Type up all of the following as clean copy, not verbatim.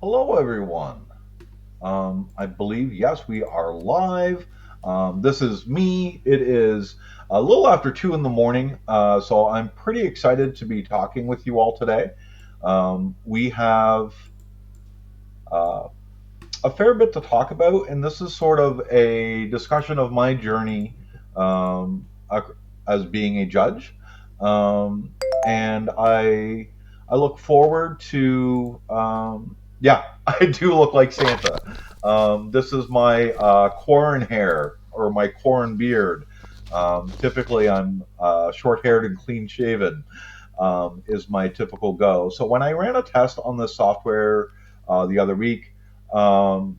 Hello, everyone. I believe, yes, we are live. This is me. It is a little after 2 in the morning, so I'm pretty excited to be talking with you all today. We have uh, a fair bit to talk about, and this is sort of a discussion of my journey as being a judge. Um, and I look forward to, yeah, I do look like Santa. This is my corn hair or my corn beard. Typically, I'm short haired and clean shaven, is my typical go. So when I ran a test on this software the other week, um,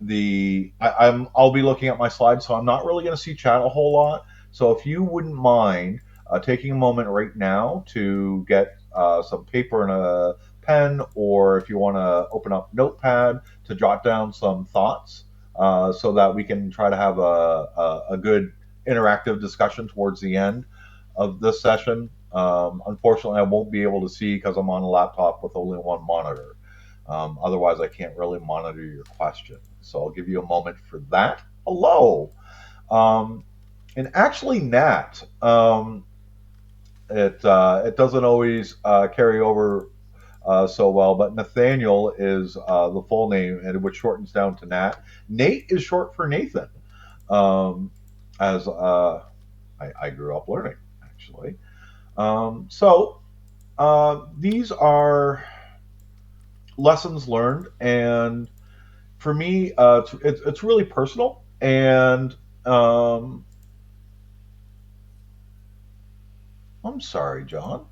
I'll be looking at my slides, so I'm not really going to see chat a whole lot. So if you wouldn't mind taking a moment right now to get some paper and a pen, or if you want to open up Notepad to jot down some thoughts, so that we can try to have a good interactive discussion towards the end of this session. Unfortunately, I won't be able to see because I'm on a laptop with only one monitor. Otherwise, I can't really monitor your question. So I'll give you a moment for that. Hello. Um, and actually, Nat, it doesn't always carry over so well, but Nathaniel is the full name, and which shortens down to Nat. Nate is short for Nathan, um, as I grew up learning, actually. These are lessons learned, and for me, it's really personal, and um, I'm sorry, John.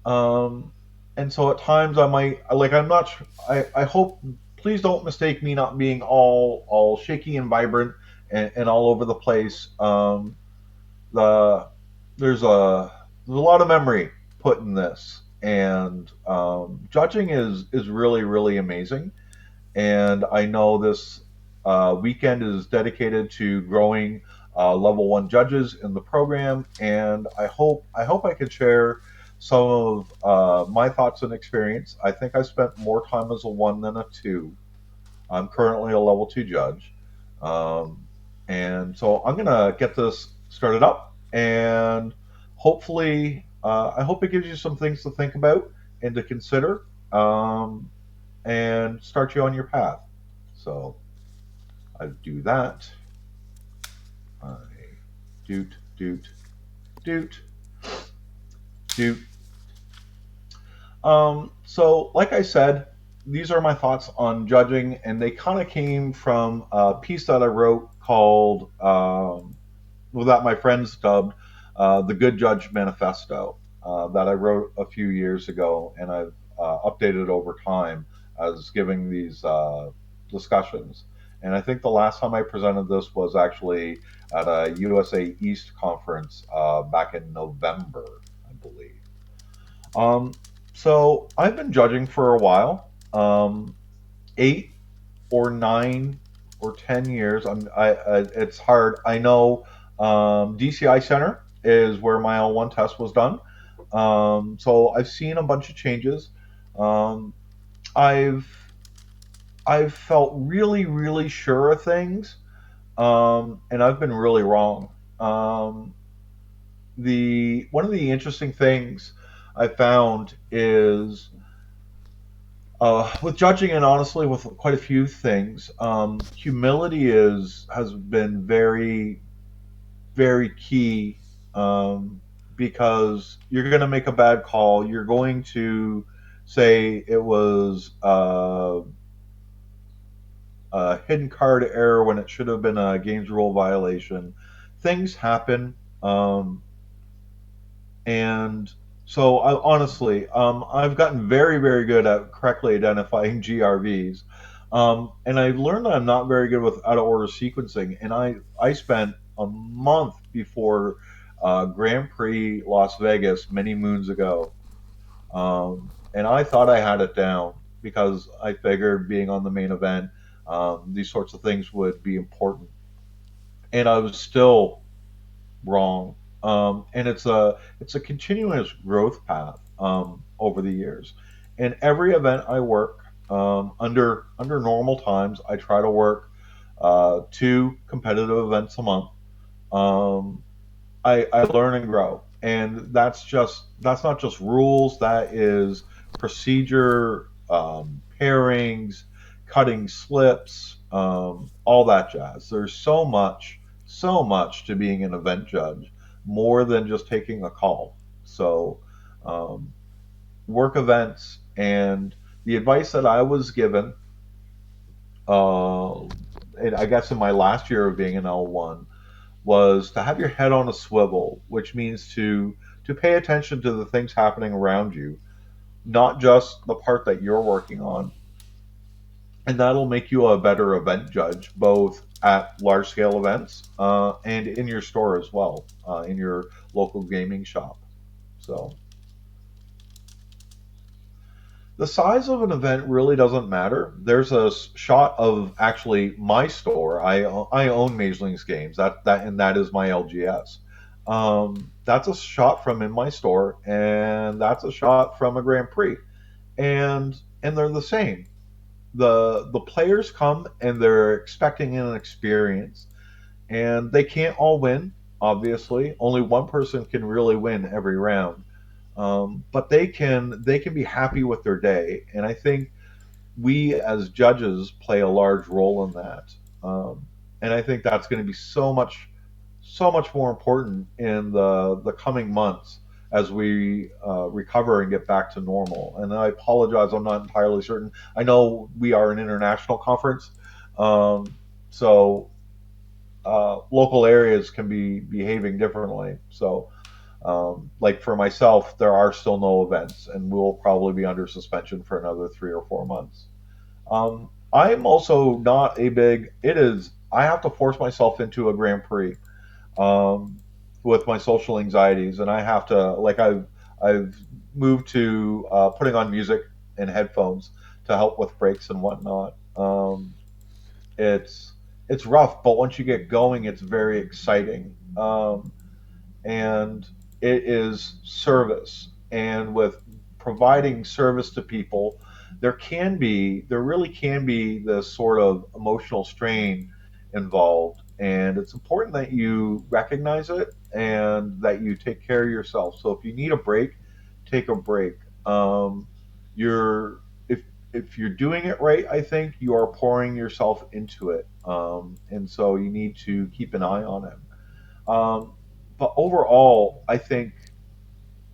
Um, and so at times I might like I'm not. I hope please don't mistake me not being all shaky and vibrant and all over the place. The there's a lot of memory put in this, and judging is really amazing. And I know this weekend is dedicated to growing level one judges in the program, and I hope I can share some of my thoughts and experience. I think I spent more time as a one than a two. I'm currently a level two judge, um, and so I'm gonna get this started up, and hopefully, I hope it gives you some things to think about and to consider. And start you on your path. So I do that. I doot, doot, doot, doot. So, like I said, these are my thoughts on judging, and they kind of came from a piece that I wrote called, well, that my friends dubbed The Good Judge Manifesto, that I wrote a few years ago, and I've updated over time as giving these discussions. And I think the last time I presented this was actually at a USA East conference back in November, I believe. Um, so I've been judging for a while, 8 or 9 or 10 years. It's hard. I know DCI Center is where my L1 test was done. So I've seen a bunch of changes. Um, I've I've felt really sure of things, and I've been really wrong. Um, the One of the interesting things I found is with judging, and honestly with quite a few things, humility is has been very key, because you're going to make a bad call. You're going to say it was a hidden card error when it should have been a games rule violation. Things happen, and so honestly, I've gotten very good at correctly identifying GRVs. And I've learned that I'm not very good with out of order sequencing. And I spent a month before Grand Prix Las Vegas many moons ago, and I thought I had it down because I figured being on the main event, these sorts of things would be important. And I was still wrong. And it's a continuous growth path over the years. In every event I work, Under normal times, I try to work two competitive events a month. Um, I learn and grow, and that's not just rules. That is procedure, pairings, cutting slips, all that jazz. There's so much to being an event judge, more than just taking a call. So, um, work events, and the advice that I was given, uh, and I guess in my last year of being an L1, was to have your head on a swivel, which means to pay attention to the things happening around you, not just the part that you're working on. And that'll make you a better event judge, both at large scale events and in your store as well, in your local gaming shop. So the size of an event really doesn't matter. There's a shot of actually my store. I own Mageling's games. That is my LGS. That's a shot from in my store, and that's a shot from a Grand Prix, and they're the same. The players come and they're expecting an experience, and they can't all win. Obviously, only one person can really win every round, but they can be happy with their day, and I think we as judges play a large role in that. And I think that's going to be so much more important in the coming months as we recover and get back to normal. And I apologize, I'm not entirely certain. I know we are an international conference, so local areas can be behaving differently. So like for myself, there are still no events, and we'll probably be under suspension for another 3 or 4 months. I'm also not a big. It is. I have to force myself into a Grand Prix um, with my social anxieties, and I have to like I've moved to putting on music and headphones to help with breaks and whatnot. It's it's rough, but once you get going, it's very exciting. And it is service. And with providing service to people, there really can be this sort of emotional strain involved. And it's important that you recognize it and that you take care of yourself. So if you need a break, take a break. You're if you're doing it right, I think you are pouring yourself into it, and so you need to keep an eye on it. Um, but overall, I think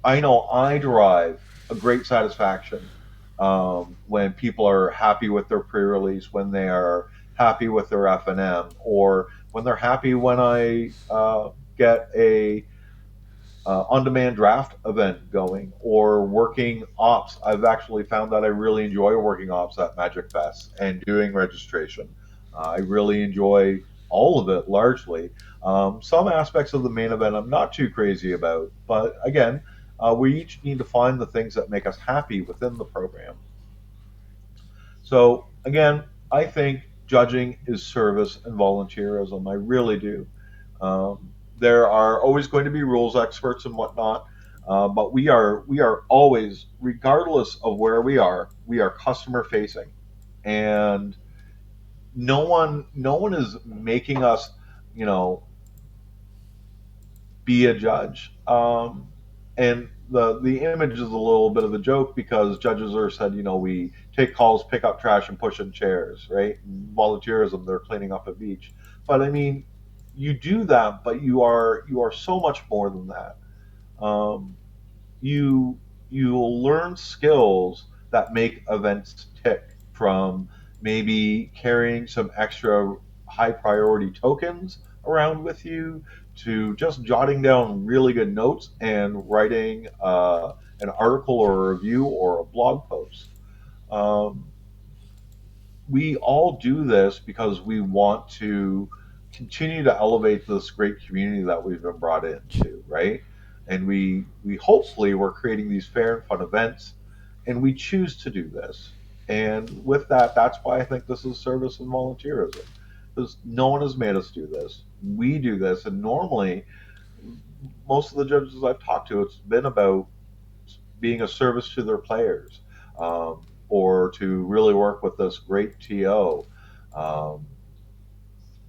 I know I derive a great satisfaction when people are happy with their pre-release, when they are happy with their F&M, or when they're happy when I get a on-demand draft event going or working ops. I've actually found that I really enjoy working ops at Magic Fest and doing registration. I really enjoy all of it largely. Some aspects of the main event I'm not too crazy about, but again, we each need to find the things that make us happy within the program. So again, I think judging is service and volunteerism. I really do. There are always going to be rules experts and whatnot, but we are always, regardless of where we are customer facing, and no one is making us, you know, be a judge. And the image is a little bit of a joke because judges are said, you know, we take calls, pick up trash, and push in chairs, right? And volunteerism, they're cleaning up a beach. But I mean, you do that, but you are so much more than that. Um, you you'll learn skills that make events tick, from maybe carrying some extra high priority tokens around with you to just jotting down really good notes and writing an article or a review or a blog post. Um, we all do this because we want to continue to elevate this great community that we've been brought into, right? And we hopefully we're creating these fair and fun events, and we choose to do this. And with that, that's why I think this is service and volunteerism, because no one has made us do this. We do this, and normally most of the judges I've talked to, it's been about being a service to their players, or to really work with this great TO, um,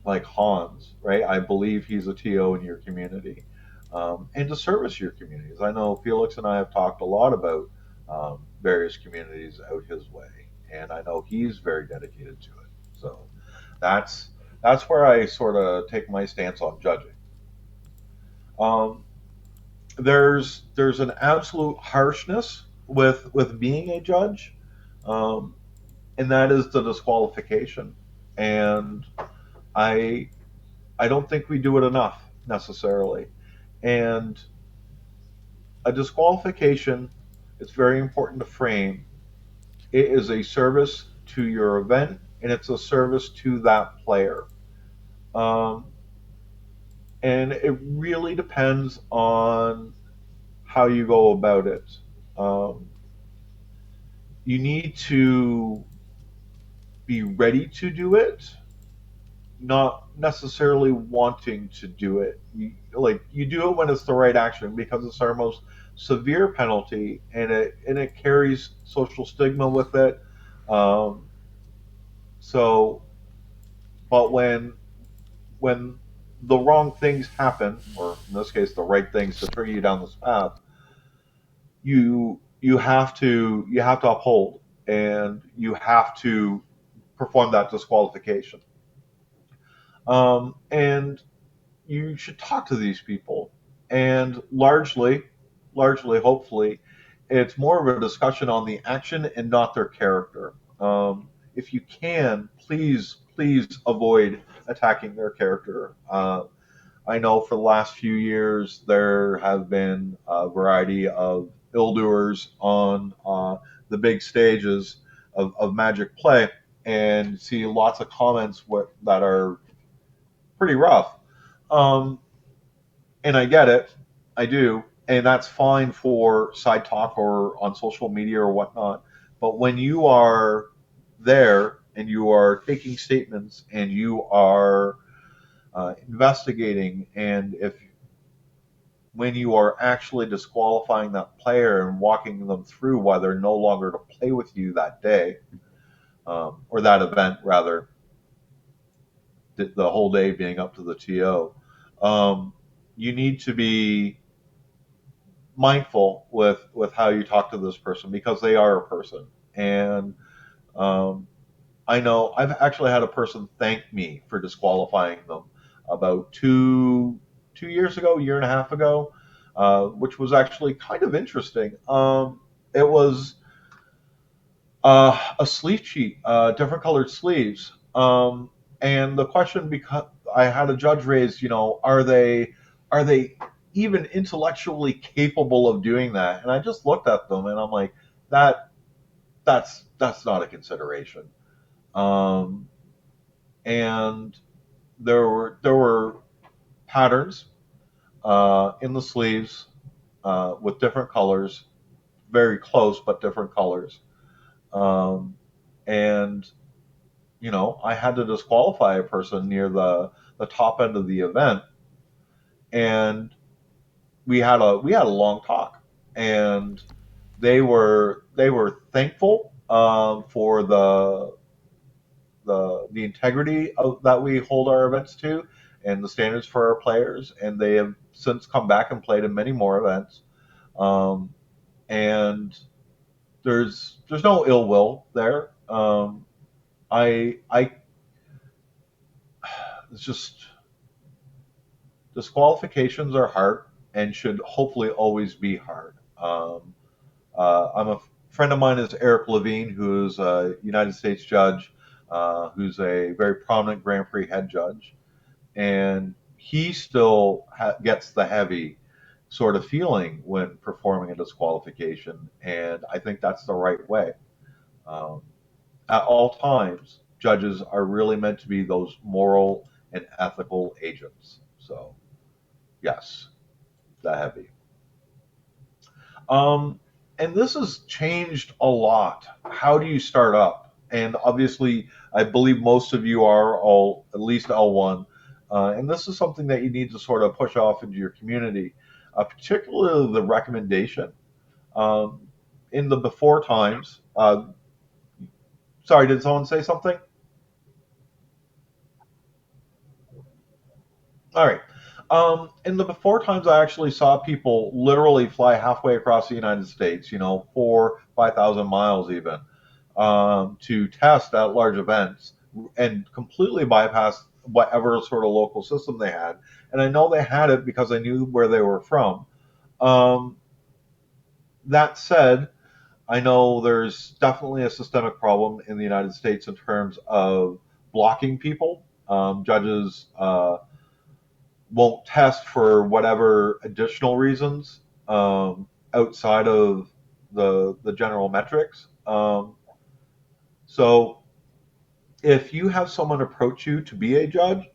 like Hans, right? I believe he's a TO in your community, and to service your communities. I know Felix and I have talked a lot about various communities out his way, and I know he's very dedicated to it. So that's that's where I sort of take my stance on judging. Um, there's an absolute harshness with being a judge, um, and that is the disqualification. And I I don't think we do it enough necessarily. And a disqualification, it's very important to frame. It is a service to your event, and it's a service to that player. Um, and it really depends on how you go about it. Um, you need to be ready to do it, not necessarily wanting to do it. You do it when it's the right action because it's our most severe penalty, and it carries social stigma with it. Um, so, but when the wrong things happen, or in this case, the right things to bring you down this path, you have to uphold, and you have to perform that disqualification. And you should talk to these people. And largely, hopefully, it's more of a discussion on the action and not their character. If you can, please avoid attacking their character. I know for the last few years there have been a variety of ill doers on the big stages of Magic Play, and see lots of comments that are pretty rough. Um, and I get it, I do, and that's fine for side talk or on social media or whatnot. But when you are there and you are taking statements and you are investigating, and if when you are actually disqualifying that player and walking them through why they're no longer to play with you that day, or that event rather, the whole day being up to the TO, you need to be mindful with how you talk to this person because they are a person. And um, I know I've actually had a person thank me for disqualifying them about two years ago, year and a half ago, which was actually kind of interesting. It was a sleeve sheet, different colored sleeves. And the question, because I had a judge raise, are they even intellectually capable of doing that? And I just looked at them and I'm like, that that's not a consideration. Um, and there were patterns in the sleeves with different colors, very close but different colors. Um, and I had to disqualify a person near the top end of the event, and we had a long talk, and they were thankful for the integrity that we hold our events to, and the standards for our players, and they have since come back and played in many more events. Um, and there's no ill will there. I it's just disqualifications are hard and should hopefully always be hard. I'm a friend of mine is Eric Levine, who's a United States judge, who's a very prominent Grand Prix head judge, and he still gets the heavy sort of feeling when performing a disqualification, and I think that's the right way. Um, at all times, judges are really meant to be those moral and ethical agents. So, yes, the heavy. Um, and this has changed a lot. How do you start up? And obviously, I believe most of you are all at least L1. And this is something that you need to sort of push off into your community, particularly the recommendation. Um, in the before times, Sorry, did someone say something? All right. In the before times, I actually saw people literally fly halfway across the United States, 5,000 miles even, to test at large events and completely bypass whatever sort of local system they had. And I know they had it because I knew where they were from. Um, that said, I know there's definitely a systemic problem in the United States in terms of blocking people. Judges won't test for whatever additional reasons outside of the general metrics. So if you have someone approach you to be a judge,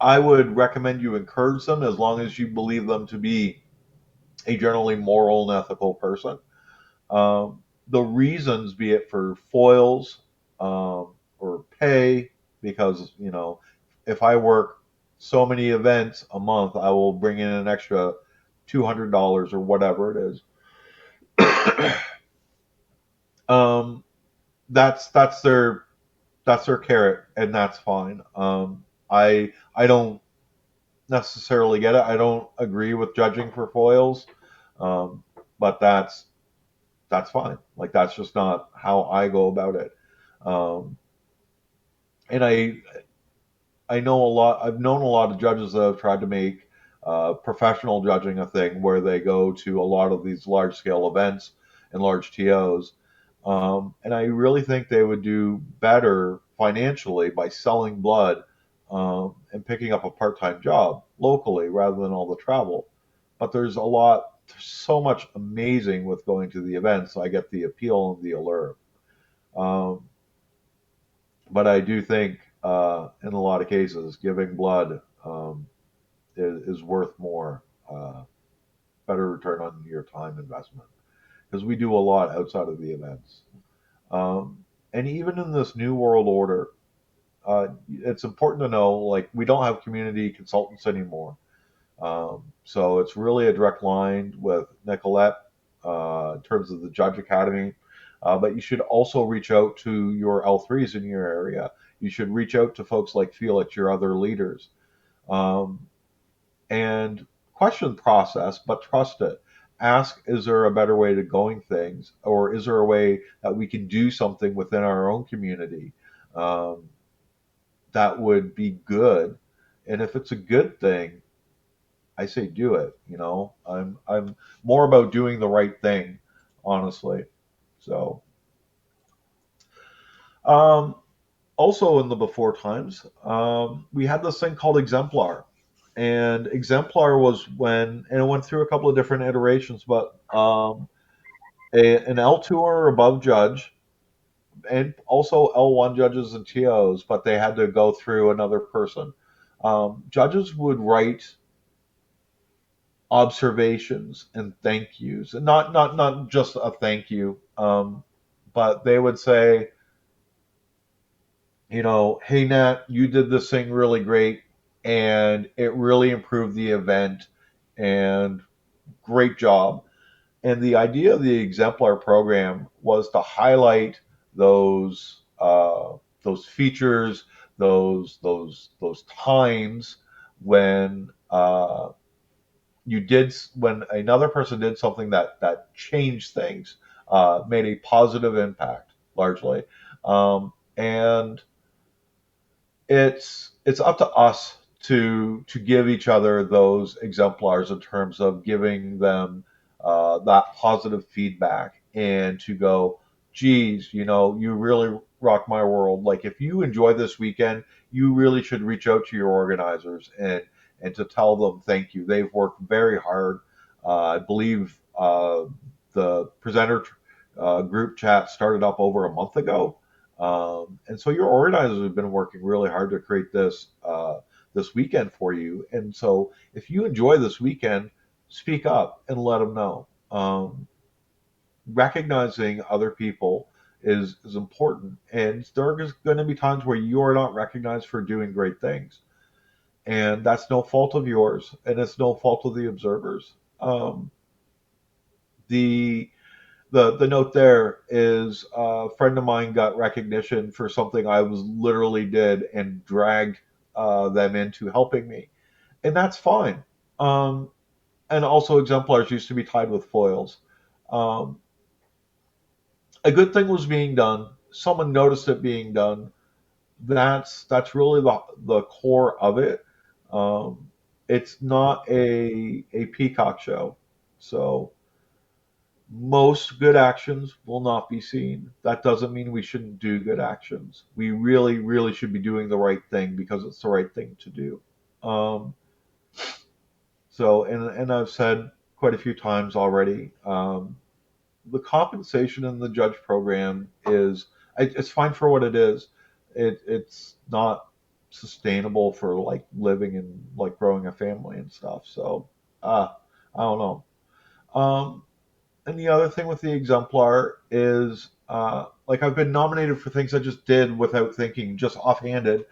I would recommend you encourage them as long as you believe them to be a generally moral and ethical person. The reasons, be it for foils or pay, because if I work so many events a month, I will bring in an extra $200 or whatever it is. um, that's their carrot, and that's fine. I don't necessarily get it. I don't agree with judging for foils, um, but that's fine. Like that's just not how I go about it. Um, and I know a lot. I've known a lot of judges that have tried to make professional judging a thing where they go to a lot of these large scale events and large TOs. And I really think they would do better financially by selling blood and picking up a part time job locally rather than all the travel. But there's so much amazing with going to the events. I get the appeal and the allure. Um, but I do think, in a lot of cases, giving blood is worth more, better return on your time investment because we do a lot outside of the events. And even in this new world order, it's important to know like we don't have community consultants anymore. So it's really a direct line with Nicolette in terms of the Judge Academy. But you should also reach out to your L3s in your area. You should reach out to folks like Felix, your other leaders, um, and question the process, but trust it. Ask, is there a better way to going things, or is there a way that we can do something within our own community um, that would be good? And if it's a good thing, I say do it. I'm more about doing the right thing, honestly. So, um, also in the before times, we had this thing called Exemplar, and Exemplar was when, and it went through a couple of different iterations, but an L2 or above judge, and also L1 judges and TOs, but they had to go through another person. Judges would write observations and thank yous, and not just a thank you, but they would say, hey Nat, you did this thing really great, and it really improved the event, and great job. And the idea of the exemplar program was to highlight those features, those times when when another person did something that changed things, made a positive impact largely, and it's up to us to give each other those exemplars in terms of giving them that positive feedback and to go, geez, you really rock my world. Like if you enjoy this weekend, you really should reach out to your organizers and to tell them thank you. They've worked very hard. I believe the presenter group chat started up over a month ago, and so your organizers have been working really hard to create this weekend for you. And so if you enjoy this weekend, speak up and let them know. Recognizing other people is important, and there are going to be times where you are not recognized for doing great things, and that's no fault of yours, and it's no fault of the observers. The The note there is a friend of mine got recognition for something I was literally did and dragged them into helping me, and that's fine. Um, and also, exemplars used to be tied with foils. Um, a good thing was being done. Someone noticed it being done. That's really the core of it. Um, it's not a peacock show, so most good actions will not be seen. That doesn't mean we shouldn't do good actions. We really, really should be doing the right thing because it's the right thing to do. Um, and I've said quite a few times already, the compensation in the judge program is it's fine for what it is. It's not sustainable for like living and like growing a family and stuff. So, I don't know. Um, and the other thing with the exemplar is, like I've been nominated for things I just did without thinking, just offhanded,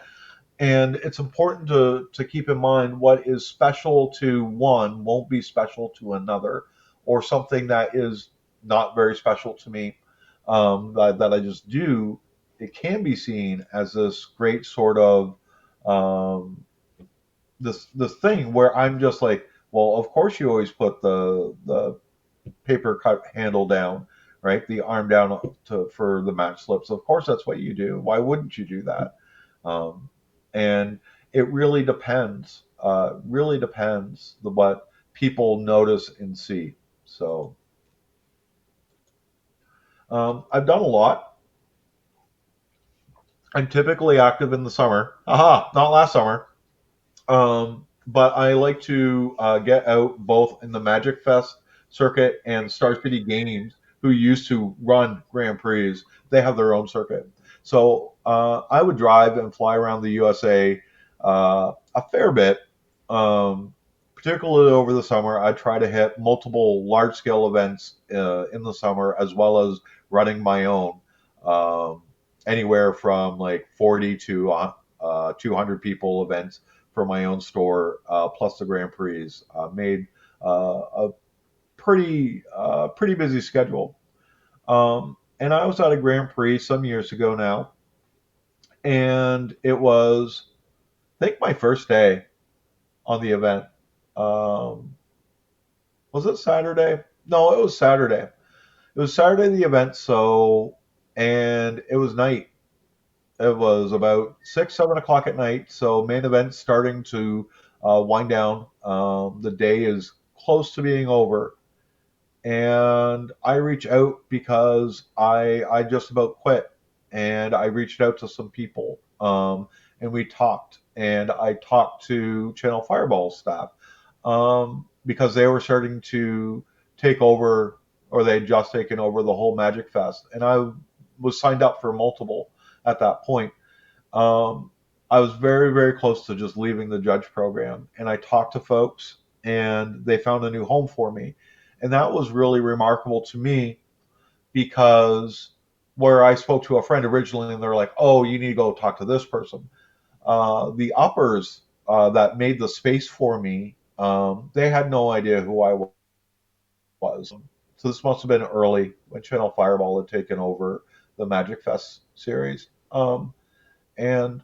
and it's important to keep in mind what is special to one won't be special to another, or something that is not very special to me, that I just do. It can be seen as this great sort of um, this thing where I'm just like, well, of course you always put the paper cut handle down, right? The arm down for the match slips. Of course, that's what you do. Why wouldn't you do that? Um, and it really depends. Really depends what people notice and see. So I've done a lot. I'm typically active in the summer. Aha, not last summer. But I like to get out both in the Magic Fest circuit and Star City Games, who used to run Grand Prix. They have their own circuit. So I would drive and fly around the USA a fair bit, particularly over the summer. I try to hit multiple large scale events in the summer, as well as running my own, um, anywhere from like 40 to 200 people events for my own store, plus the Grand Prix. Made a pretty busy schedule. And I was at a Grand Prix some years ago now, and it was, I think, my first day on the event. Um, was it Saturday? No, it was Saturday. It was Saturday the event, so and it was night. It was about 6, 7 o'clock at night. So main event starting to wind down. The day is close to being over, and I reach out because I just about quit, and I reached out to some people, and we talked, and I talked to Channel Fireball staff, because they were starting to take over, or they'd just taken over the whole Magic Fest, and I was signed up for multiple at that point. um, I was very, very close to just leaving the judge program, and I talked to folks, and they found a new home for me, and that was really remarkable to me because where I spoke to a friend originally, and they're like, "Oh, you need to go talk to this person." The uppers that made the space for me, they had no idea who I was. So this must have been early when Channel Fireball had taken over the Magic Fest series. And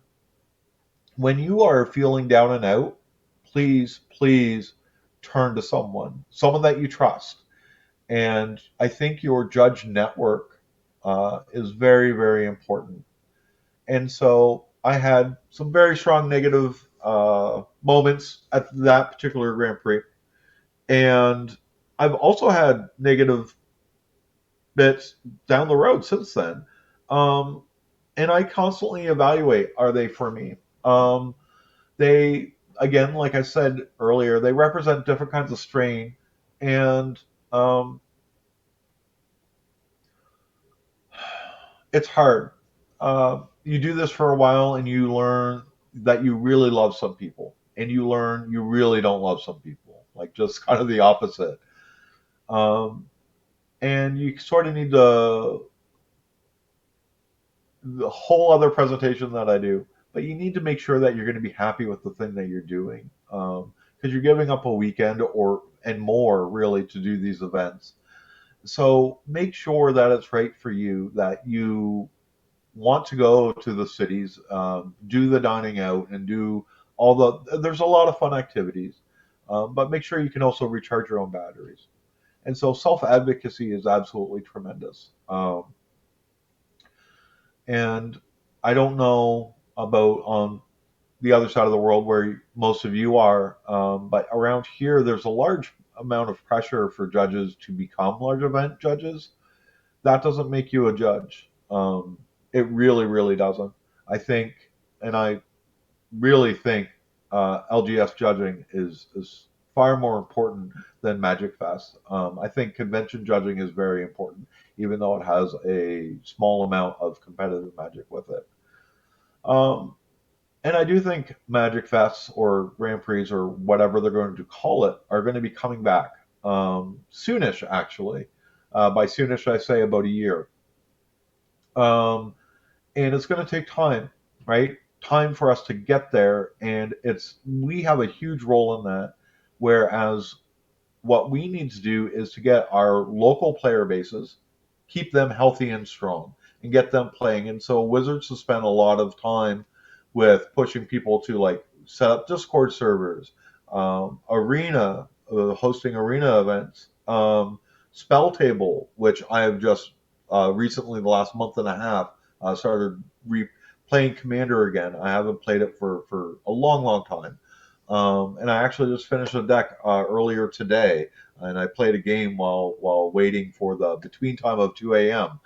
when you are feeling down and out, please, please turn to someone that you trust. And I think your judge network is very, very important. And so I had some very strong negative moments at that particular Grand Prix. And I've also had negative bits down the road since then. Um, and I constantly evaluate, are they for me? They, again, like I said earlier, they represent different kinds of strain, and um, it's hard. You do this for a while, and you learn that you really love some people, and you learn you really don't love some people, like just kind of the opposite. Um, and you sort of need the whole other presentation that I do, but you need to make sure that you're going to be happy with the thing that you're doing, because you're giving up a weekend or and more really to do these events. So make sure that it's right for you, that you want to go to the cities, do the dining out, and do all the. There's a lot of fun activities, but make sure you can also recharge your own batteries. And so self advocacy is absolutely tremendous. And I don't know about on the other side of the world where most of you are, but around here, there's a large amount of pressure for judges to become large event judges. That doesn't make you a judge. It really, really doesn't. I think, and I really think LGS judging is far more important than Magic Fest. I think convention judging is very important, even though it has a small amount of competitive Magic with it. Um, and I do think Magic Fests or Grand Prix or whatever they're going to call it are going to be coming back soonish, actually. By soonish, I say about a year. Um, and it's going to take time, right? Time for us to get there, and it's we have a huge role in that. Whereas what we need to do is to get our local player bases, keep them healthy and strong, and get them playing. And so Wizards has spent a lot of time with pushing people to like set up Discord servers, arena, hosting arena events, Spell Table, which I have just recently, the last month and a half, started playing Commander again. I haven't played it for a long, long time. And I actually just finished a deck earlier today, and I played a game while waiting for the between time of 2 a.m.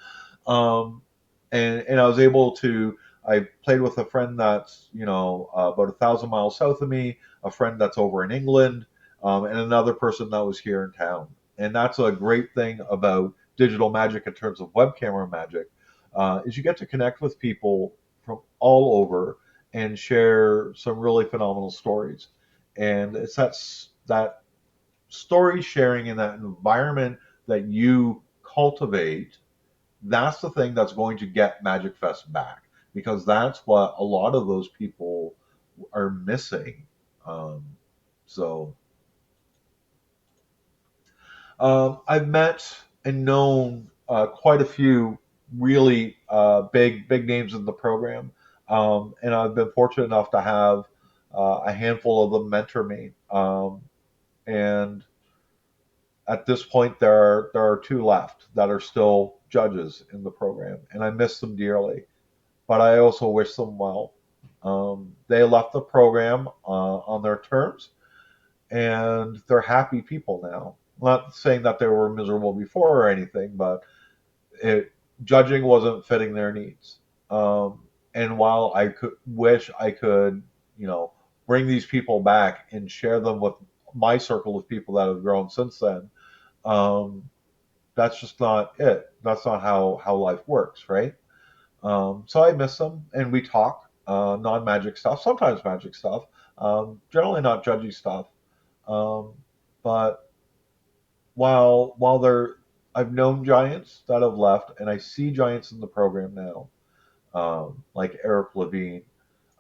Um, and I was able to. I played with a friend that's about 1,000 miles south of me, a friend that's over in England, and another person that was here in town. And that's a great thing about digital magic in terms of web camera magic, is you get to connect with people from all over and share some really phenomenal stories. And it's that story sharing in that environment that you cultivate, that's the thing that's going to get Magic Fest back, because that's what a lot of those people are missing. Um, so I've met and known quite a few really big names in the program, and I've been fortunate enough to have a handful of them mentor me. And at this point, there are two left that are still judges in the program, and I miss them dearly. But I also wish them well. They left the program on their terms, and they're happy people now. I'm not saying that they were miserable before or anything, but it, judging wasn't fitting their needs. And while I could wish I could, you know, bring these people back and share them with my circle of people that have grown since then, um, that's just not it. That's not how life works, right? So I miss them, and we talk non-magic stuff, sometimes magic stuff, generally not judgy stuff. Um, but while they're, I've known giants that have left, and I see giants in the program now, like Eric Levine.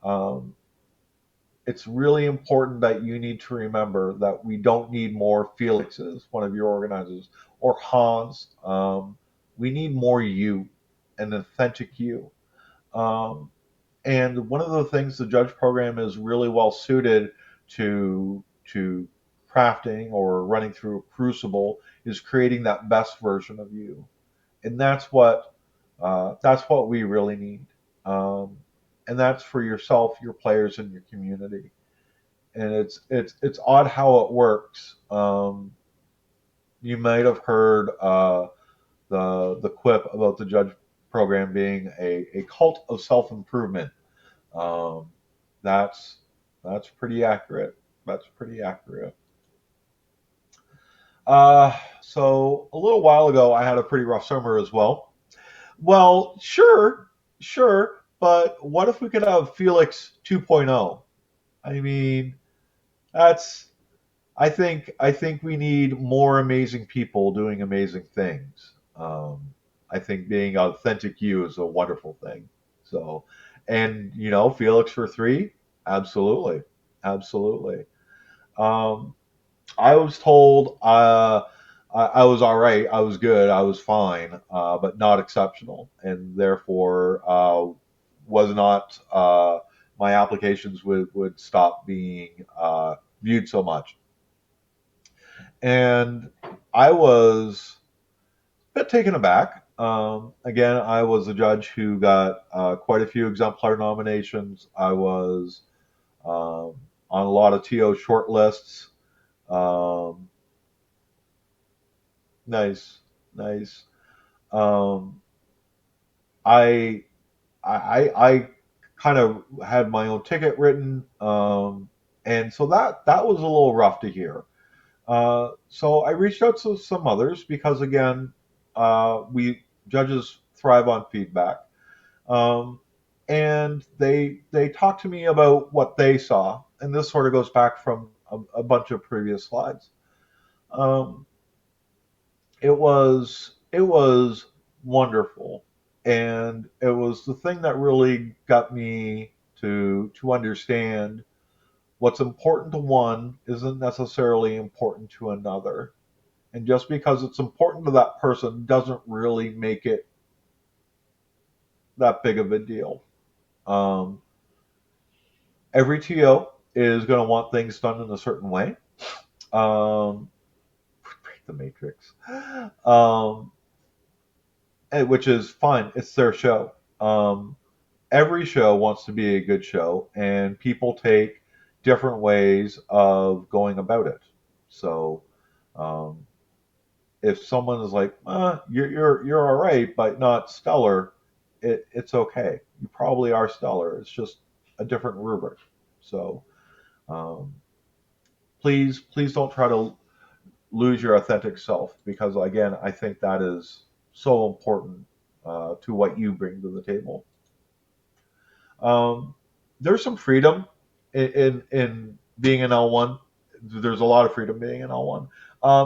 Um, it's really important that you need to remember that we don't need more Felixes, one of your organizers, or Hans. We need more you, an authentic you. Um, and one of the things the judge program is really well suited to crafting or running through a crucible is creating that best version of you, and that's what we really need. Um, and that's for yourself, your players, and your community. And it's odd how it works. You might have heard the quip about the judge program being a cult of self improvement. Um, that's that's pretty accurate. That's pretty accurate. So a little while ago, I had a pretty rough summer as well. Well, sure, but what if we could have Felix 2.0? I mean, that's I think we need more amazing people doing amazing things. I think being authentic you is a wonderful thing. So, and Felix for three, absolutely, absolutely. Um, I was told. I was all right. I was good. I was fine, but not exceptional, and therefore was not. My applications would stop being viewed so much, and I was a bit taken aback. Again, I was a judge who got quite a few exemplar nominations. I was on a lot of TO short lists. Um, nice, nice. Um, I I kind of had my own ticket written, and so that was a little rough to hear. So I reached out to some others because again, we judges thrive on feedback, um, and they talked to me about what they saw, and this sort of goes back from a bunch of previous slides. Um, it was wonderful, and it was the thing that really got me to understand what's important to one isn't necessarily important to another, and just because it's important to that person doesn't really make it that big of a deal. um, every TO is going to want things done in a certain way. um, break the matrix. um, which is fine, it's their show. Every show wants to be a good show, and people take different ways of going about it. So, um, if someone is like, you're all right, but not stellar, it's okay. You probably are stellar. It's just a different rubric. So, um, please don't try to lose your authentic self, because again, I think that is so important to what you bring to the table. Um, there's some freedom in being an L1. There's a lot of freedom being an L1.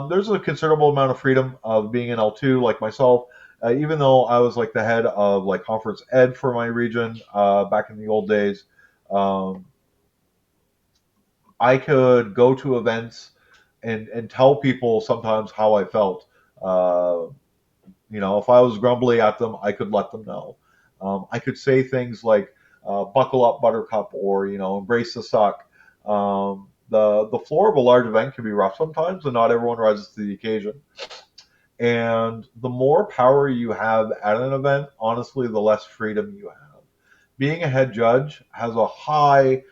There's a considerable amount of freedom of being an L2, like myself. Even though I was like the head of like conference ed for my region back in the old days, um, I could go to events and tell people sometimes how I felt. Uh, if I was grumbly at them, I could let them know. I could say things like "buckle up, Buttercup," or "embrace the suck." The floor of a large event can be rough sometimes, and not everyone rises to the occasion. And the more power you have at an event, honestly, the less freedom you have. Being a head judge has a high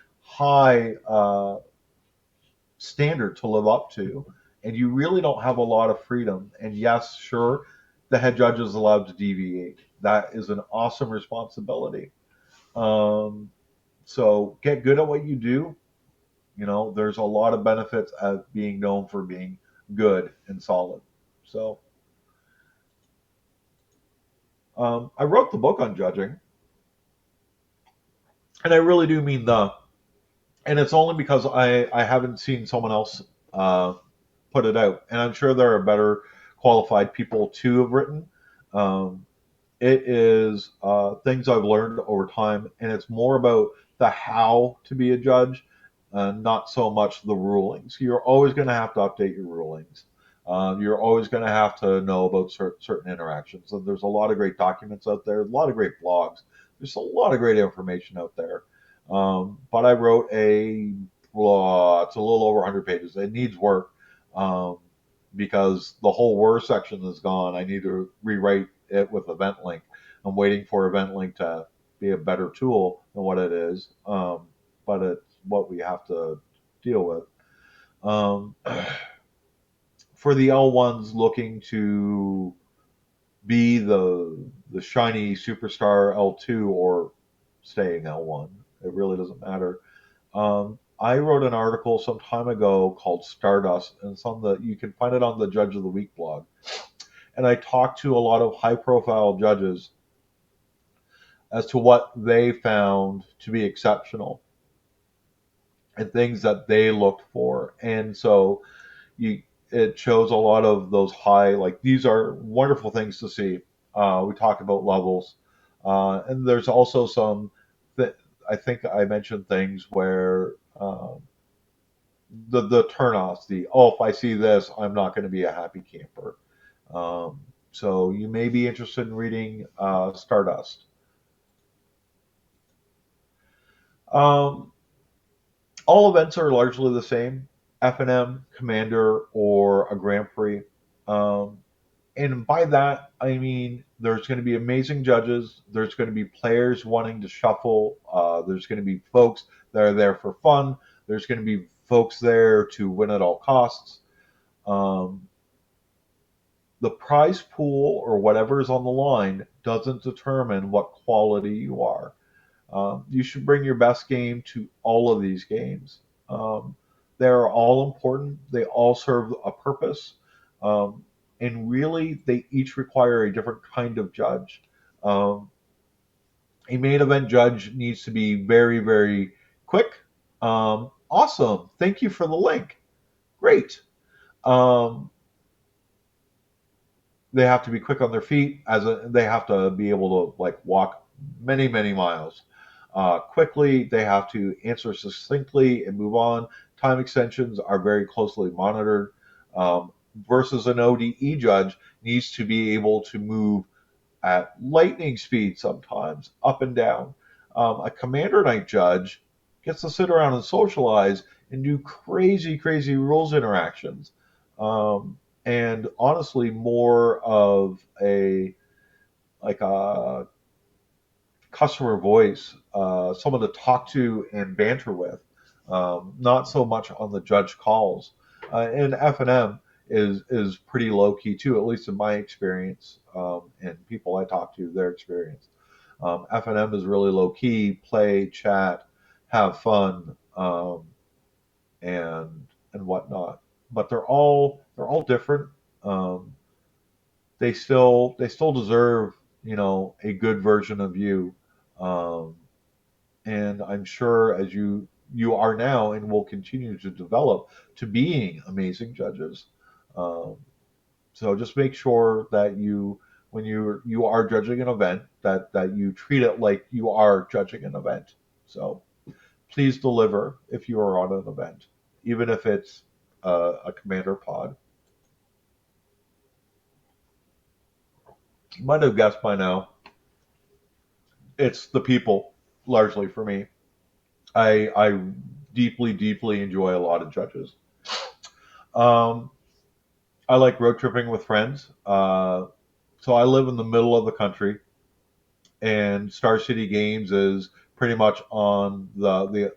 standard to live up to, and you really don't have a lot of freedom. And yes, sure, the head judge is allowed to deviate. That is an awesome responsibility. Um, so get good at what you do. There's a lot of benefits of being known for being good and solid. So I wrote the book on judging, and I really do mean the. And it's only because I haven't seen someone else uh, put it out, and I'm sure there are better qualified people to have written. Um, it is things I've learned over time, and it's more about the how to be a judge, not so much the rulings. You're always going to have to update your rulings. You're always going to have to know about certain interactions. And there's a lot of great documents out there, a lot of great blogs. There's a lot of great information out there. But I wrote it's a little over 100 pages. It needs work um, because the whole were section is gone. I need to rewrite it with Event Link. I'm waiting for Event Link to be a better tool than what it is, but it's what we have to deal with. Um, for the L1s looking to be the shiny superstar L2 or staying L1, it really doesn't matter. I wrote an article some time ago called Stardust, and it's on you can find it on the Judge of the Week blog. And I talked to a lot of high profile judges as to what they found to be exceptional and things that they looked for. And so you, it shows a lot of those high, like these are wonderful things to see. We talked about levels. And there's also some that I think I mentioned things where the turnoffs. The oh, if I see this, I'm not going to be a happy camper. Um, so you may be interested in reading Stardust. Um, all events are largely the same: F&M, Commander, or a Grand Prix. Um, and by that, I mean there's going to be amazing judges. There's going to be players wanting to shuffle. There's going to be folks that are there for fun. There's going to be folks there to win at all costs. Um, the prize pool or whatever is on the line doesn't determine what quality you are. You should bring your best game to all of these games. Um, they're all important. They all serve a purpose. Um, and really, they each require a different kind of judge. Um, a main event judge needs to be very, very quick. Awesome. Thank you for the link. Great. Um, they have to be quick on their feet they have to be able to like walk many many miles quickly. They have to answer succinctly and move on. Time extensions are very closely monitored. Versus an ode judge needs to be able to move at lightning speed, sometimes up and down. A commander night judge gets to sit around and socialize and do crazy, crazy rules interactions. And honestly, more of a like a customer voice, someone to talk to and banter with, not so much on the judge calls. And F&M is pretty low key too, at least in my experience, and people I talk to, their experience. F&M is really low key, play, chat, have fun, and whatnot. But they're all different. Um, they still deserve a good version of you. Um, and I'm sure as you are now and will continue to develop to being amazing judges. Um, so just make sure that when you are judging an event, that you treat it like you are judging an event. So please deliver if you are on an event, even if it's a commander pod. You might have guessed by now, it's the people largely for me. I deeply deeply enjoy a lot of judges. Um, I like road tripping with friends. So I live in the middle of the country, and Star City Games is pretty much on the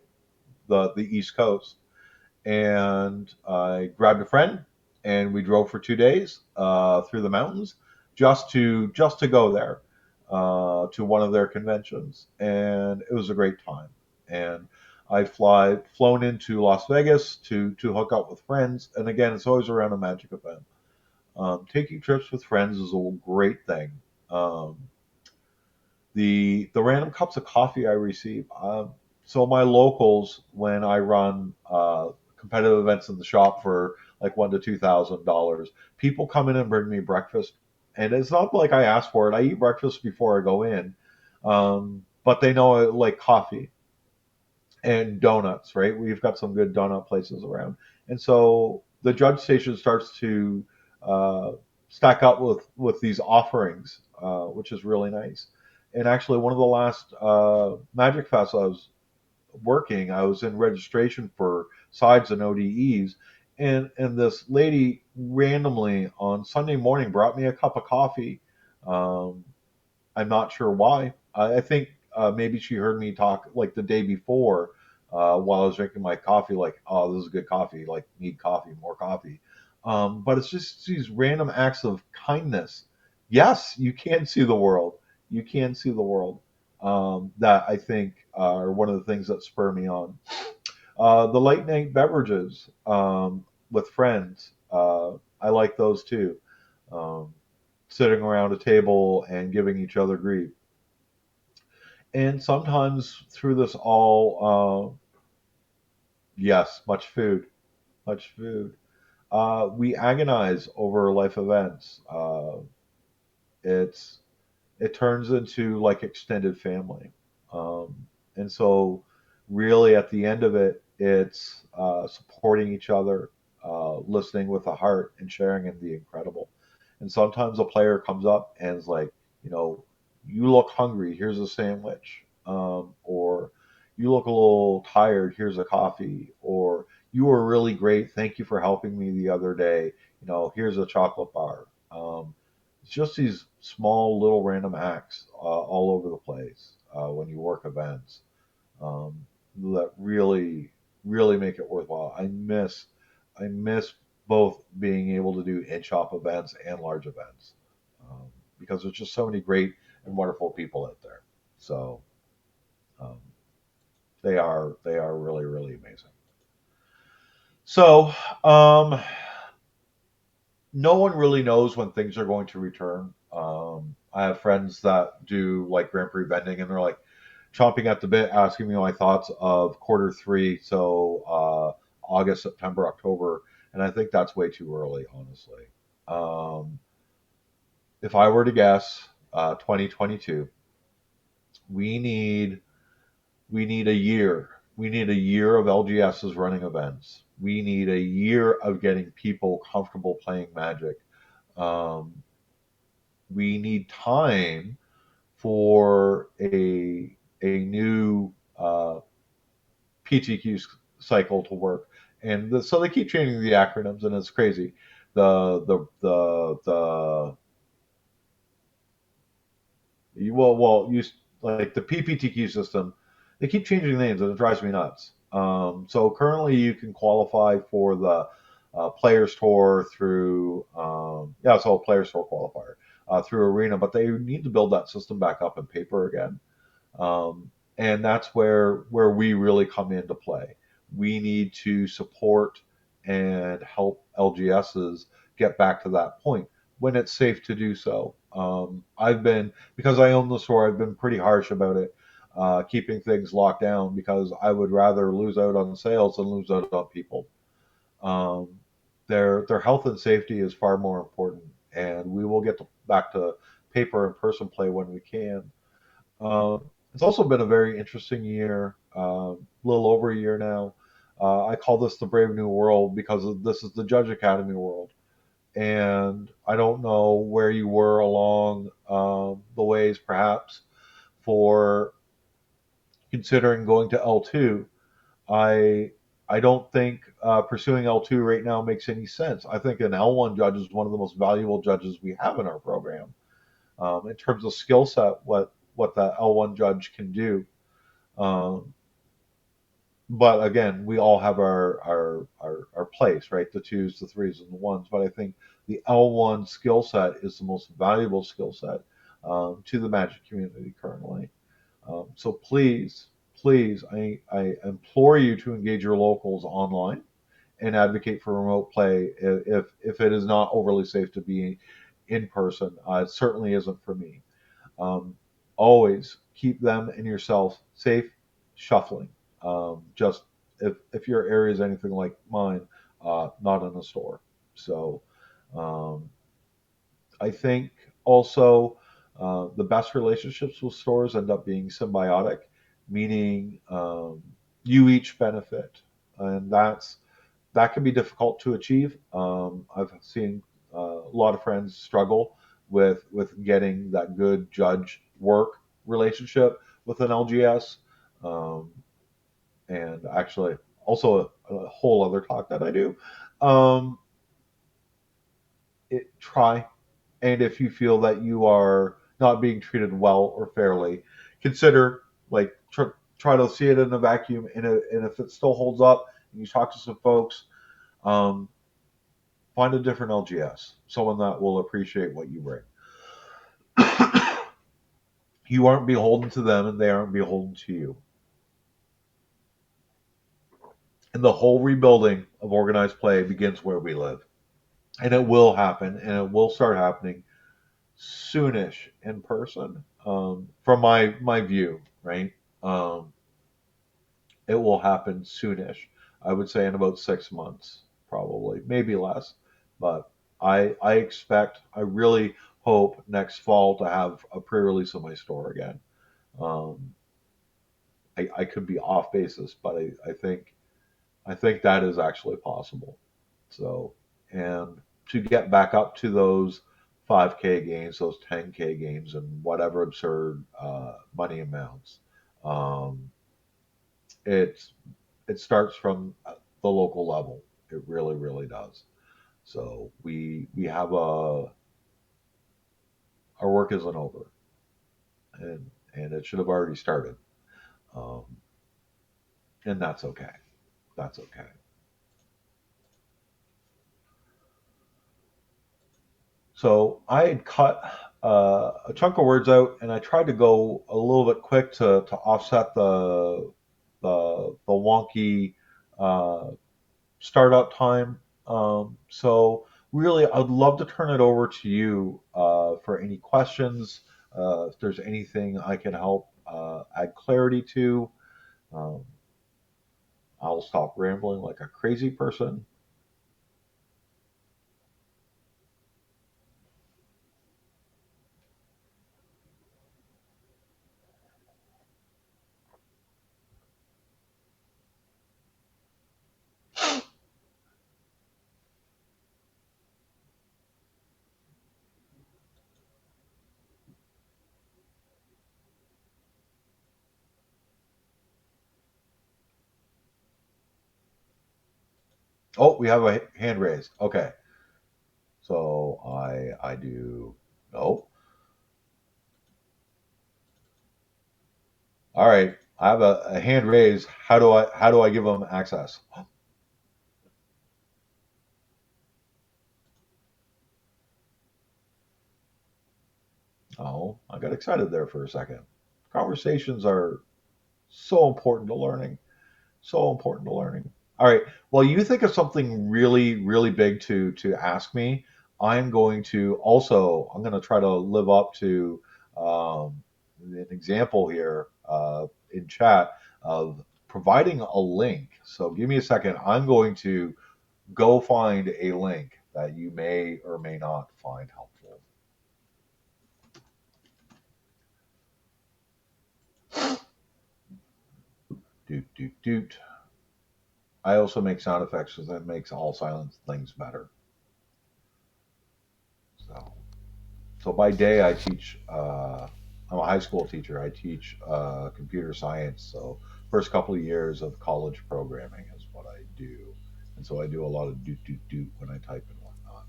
East Coast. And I grabbed a friend, and we drove for 2 days through the mountains just to go there to one of their conventions, and it was a great time. And I flown into Las Vegas to hook up with friends, and again, it's always around a magic event. Taking trips with friends is a great thing. Um, the random cups of coffee I receive. So my locals, when I run competitive events in the shop for like $1,000 to $2,000, people come in and bring me breakfast, and it's not like I ask for it. I eat breakfast before I go in, but they know I like coffee and donuts, right? We've got some good donut places around, and so the judge station starts to uh, stack up with these offerings, which is really nice. And actually, one of the last Magic Fest I was working, I was in registration for sides and ODEs, and this lady randomly on Sunday morning brought me a cup of coffee. Um, I'm not sure why. I think maybe she heard me talk like the day before while I was drinking my coffee, like, oh, this is good coffee, like, need coffee, more coffee. But it's just these random acts of kindness. Yes, you can see the world. You can see the world. That I think are one of the things that spur me on. The late night beverages with friends, I like those too. Um, Sitting around a table and giving each other grief. And sometimes through this all, yes, much food, much food. We agonize over life events. It's it turns into like extended family, um, and so really at the end of it, It's supporting each other, listening with a heart, and sharing in the incredible. And sometimes a player comes up and is like, you know, you look hungry. Here's a sandwich. Or you look a little tired. Here's a coffee. Or you were really great. Thank you for helping me the other day. You know, here's a chocolate bar. It's just these small little random acts all over the place when you work events that really make it worthwhile. I miss both being able to do in-shop events and large events um, because there's just so many great and wonderful people out there. So um, they are really amazing. So um, no one really knows when things are going to return. I have friends that do like Grand Prix vending, and they're like chomping at the bit, asking me my thoughts of quarter three. So August, September, October, and I think that's way too early, honestly. Um, if I were to guess, 2022, we need we need a year. We need a year of LGSs running events. We need a year of getting people comfortable playing Magic. Um, we need time for a new PTQ cycle to work, and so they keep changing the acronyms, and it's crazy. The you like the PPTQ system, they keep changing names, and it drives me nuts. So currently, you can qualify for the Players Tour through yeah, it's all Players Tour qualifier through Arena, but they need to build that system back up in paper again. And that's where we really come into play. We need to support and help LGSs get back to that point when it's safe to do so. I've been because I own the store. I've been pretty harsh about it, keeping things locked down because I would rather lose out on sales than lose out on people. Um, their health and safety is far more important, and we will get back to paper and person play when we can. It's also been a very interesting year, a little over a year now. I call this the Brave New World because this is the Judge Academy world. And I don't know where you were along the ways, perhaps, for considering going to L2. I I don't think pursuing L2 right now makes any sense. I think an L1 judge is one of the most valuable judges we have in our program in terms of skill set. What the L1 judge can do. Um, but again, we all have our place, right? The twos, the threes, and the ones. But I think the L1 skill set is the most valuable skill set to the Magic community currently. So please, I implore you to engage your locals online and advocate for remote play if it is not overly safe to be in person. It certainly isn't for me. Um, Always keep them and yourself safe, shuffling. Just if your area is anything like mine, not in a store. So um, I think also the best relationships with stores end up being symbiotic, meaning you each benefit, and that can be difficult to achieve. I've seen a lot of friends struggle with getting that good judge work relationship with an LGS, um, and actually also a whole other talk that I do. Um, Try, and if you feel that you are not being treated well or fairly, consider try to see it in a vacuum, and if it still holds up, and you talk to some folks. Um, Find a different LGS, someone that will appreciate what you bring. You aren't beholden to them, and they aren't beholden to you. And the whole rebuilding of organized play begins where we live. And it will happen, and it will start happening soonish in person. From my view, right? Um, it will happen soonish. I would say in about 6 months, probably, maybe less. But I expect, I really hope next fall to have a pre-release of my store again. Um, I could be off basis, but I think I think that is actually possible. So, and to get back up to those 5K games, those 10K games, and whatever absurd money amounts, um, it's it starts from the local level. It really, really does. So we have a our work isn't over, and it should have already started, um, and that's okay. That's okay. So I had cut a chunk of words out, and I tried to go a little bit quick to offset the wonky uh, startup time. So really, I'd love to turn it over to you for any questions. If there's anything I can help add clarity to, um, I'll stop rambling like a crazy person. Oh, we have a hand raised. Okay, so I do no. All right, I have a hand raised. How do I give them access? Oh, I got excited there for a second. Conversations are so important to learning. So important to learning. All right. Well, you think of something really, really big to ask me. I'm going to try to live up to an example here in chat of providing a link. So give me a second. I'm going to go find a link that you may or may not find helpful. Doot doot doot. I also make sound effects because that makes all silent things better. So, so by day I teach. I'm a high school teacher. I teach computer science. So first couple of years of college programming is what I do, and so I do a lot of doot doot doot when I type and whatnot.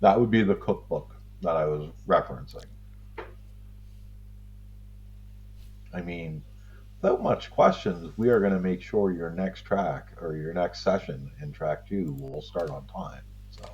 That would be the cookbook that I was referencing. I mean, without much questions, we are going to make sure your next track or your next session in track two will start on time. So,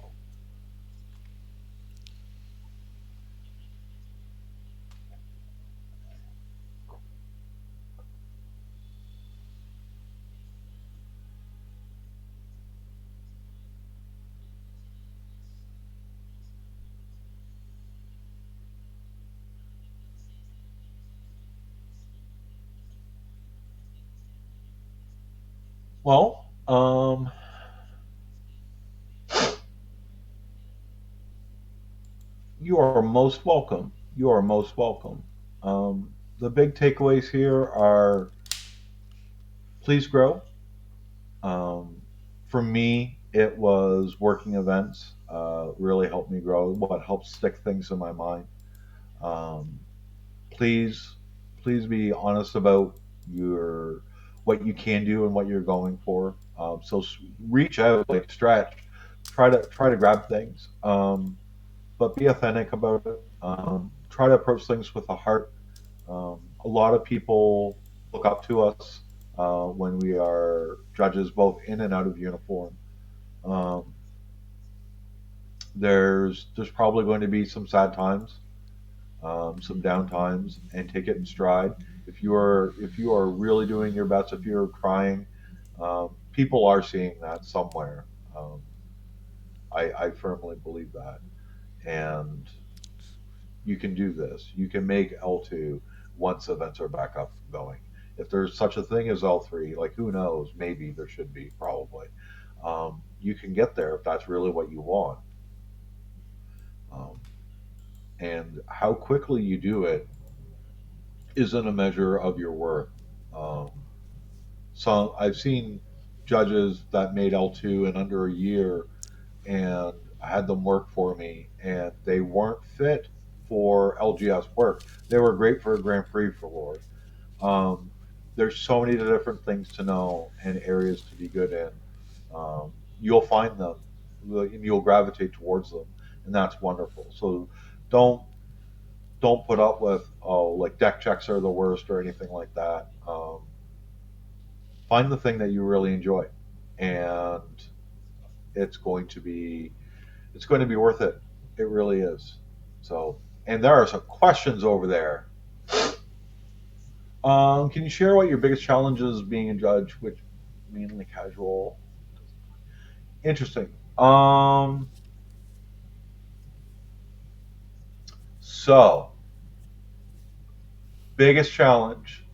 well, you are most welcome. You are most welcome. The big takeaways here are please grow. Um, for me, it was working events really helped me grow. What helps stick things in my mind. Um, please, please be honest about your what you can do and what you're going for. So reach out, like stretch, try to grab things, but be authentic about it. Try to approach things with a heart. A lot of people look up to us when we are judges, both in and out of uniform. Um, there's probably going to be some sad times, some down times, and take it in stride. If you are really doing your best, if you're trying, people are seeing that somewhere. Um, I firmly believe that, and you can do this. You can make L2 once events are back up going. If there's such a thing as L3, like who knows? Maybe there should be, probably. You can get there if that's really what you want. Um, and how quickly you do it isn't a measure of your worth. Um, so I've seen judges that made L2 in under a year, and I had them work for me, and they weren't fit for LGS work. They were great for a Grand Prix for Lord. Um, there's so many different things to know and areas to be good in. You'll find them, and you'll gravitate towards them, and that's wonderful. So don't don't put up with, oh, like deck checks are the worst or anything like that. Find the thing that you really enjoy, and it's going to be it's going to be worth it. It really is. So, and there are some questions over there. Can you share what your biggest challenges being a judge, which mainly casual? Interesting. So biggest challenge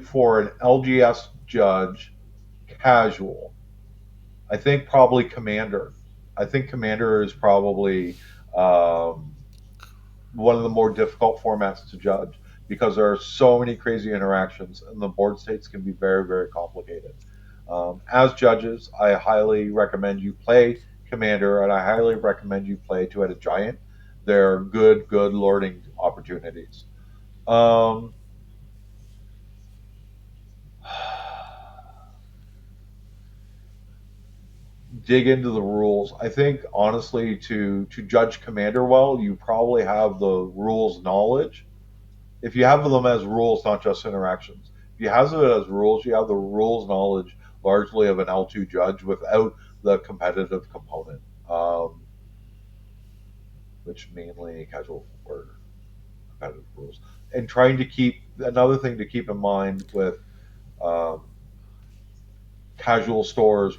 for an LGS judge, casual. I think probably Commander. I think Commander is probably um, one of the more difficult formats to judge because there are so many crazy interactions and the board states can be very, very complicated. As judges, I highly recommend you play Commander and I highly recommend you play Two Headed Giant. They're good learning opportunities. Um, dig into the rules. I think honestly, to judge Commander well, you probably have the rules knowledge. If you have them as rules, not just interactions. If you have it as rules, you have the rules knowledge largely of an L2 judge without the competitive component, which mainly casual or competitive rules. And trying to keep another thing to keep in mind with um, casual stores,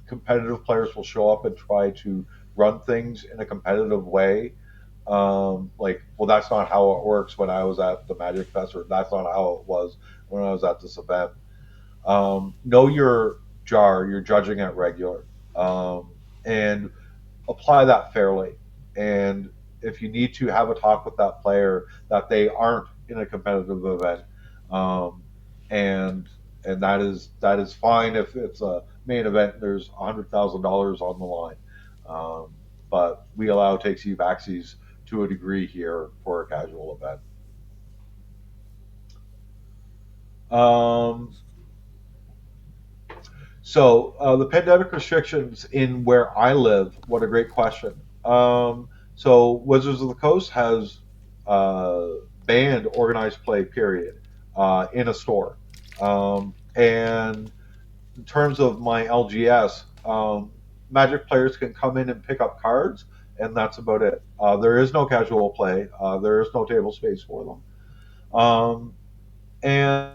competitive players will show up and try to run things in a competitive way. Like, well, that's not how it works when I was at the Magic Fest, or that's not how it was when I was at this event. Know your jar, you're judging at regular, and apply that fairly. And if you need to have a talk with that player that they aren't in a competitive event, um, and and that is fine if it's a main event. And there's $100,000 on the line, um, but we allow takesy backsies to a degree here for a casual event. Um, the pandemic restrictions in where I live. What a great question. So Wizards of the Coast has uh, banned organized play. Period. In a store. And in terms of my LGS, Magic players can come in and pick up cards, and that's about it. There is no casual play. There is no table space for them. And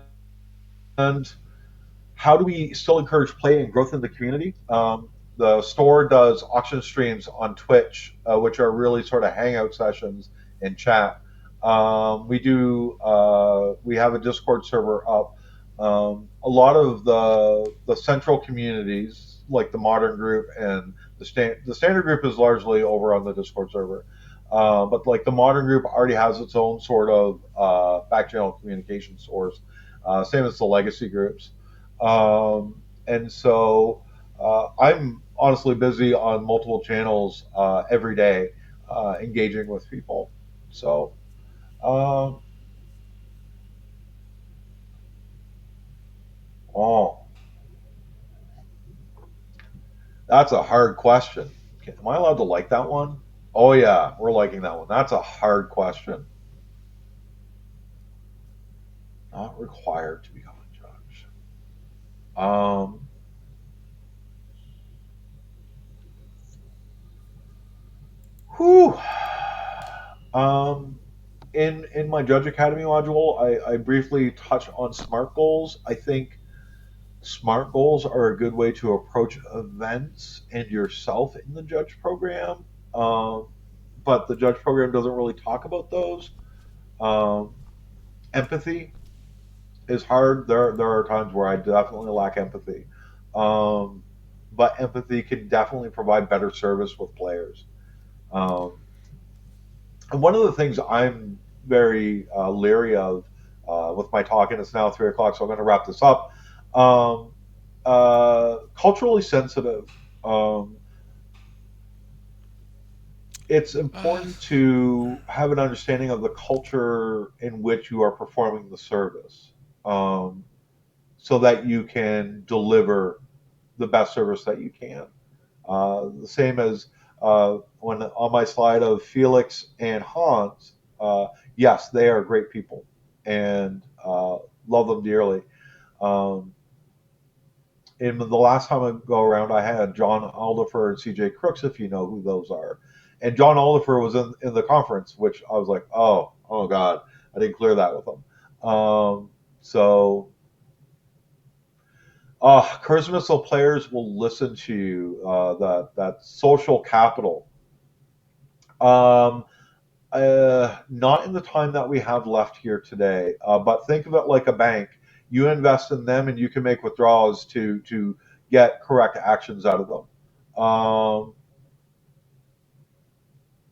how do we still encourage play and growth in the community? The store does auction streams on Twitch, which are really sort of hangout sessions and chat. We have a Discord server up. A lot of the central communities, like the modern group and the standard group, is largely over on the Discord server. But like the modern group already has its own sort of back channel communication source, same as the legacy groups. And so I'm honestly busy on multiple channels every day, engaging with people. So, um, oh, that's a hard question. Am I allowed to like that one? Oh yeah, we're liking that one. That's a hard question. Not required to become a judge. Um, whew. Um, in my Judge Academy module, I briefly touch on SMART goals. I think SMART goals are a good way to approach events and yourself in the judge program. Um, but the judge program doesn't really talk about those. Um, Empathy is hard. There are times where I definitely lack empathy. Um, but empathy can definitely provide better service with players. Um, And one of the things I'm very leery of with my talk, and it's now 3 o'clock, so I'm going to wrap this up. Um, Culturally sensitive. Um, it's Uh, important to have an understanding of the culture in which you are performing the service, um, so that you can deliver the best service that you can. The same as when on my slide of Felix and Hans, yes, they are great people and love them dearly. Um, and the last time I go around, I had John Aldifer and CJ Crooks, if you know who those are. And John Aldifer was in the conference, which I was like, oh God, I didn't clear that with him. So charisma so players will listen to you. That social capital. Um, Not in the time that we have left here today, but think of it like a bank. You invest in them, and you can make withdrawals to get correct actions out of them.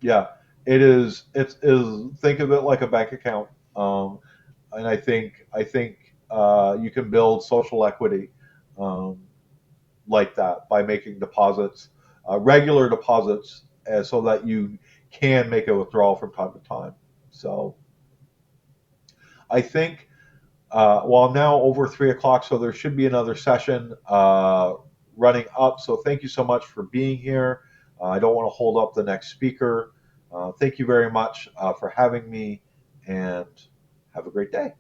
Yeah, it is. It's is think of it like a bank account, and I think you can build social equity um, like that by making deposits, regular deposits, so that you can make a withdrawal from time to time. So I think, well, I'm now over 3 o'clock, so there should be another session running up. So thank you so much for being here. I don't want to hold up the next speaker. Thank you very much for having me, and have a great day.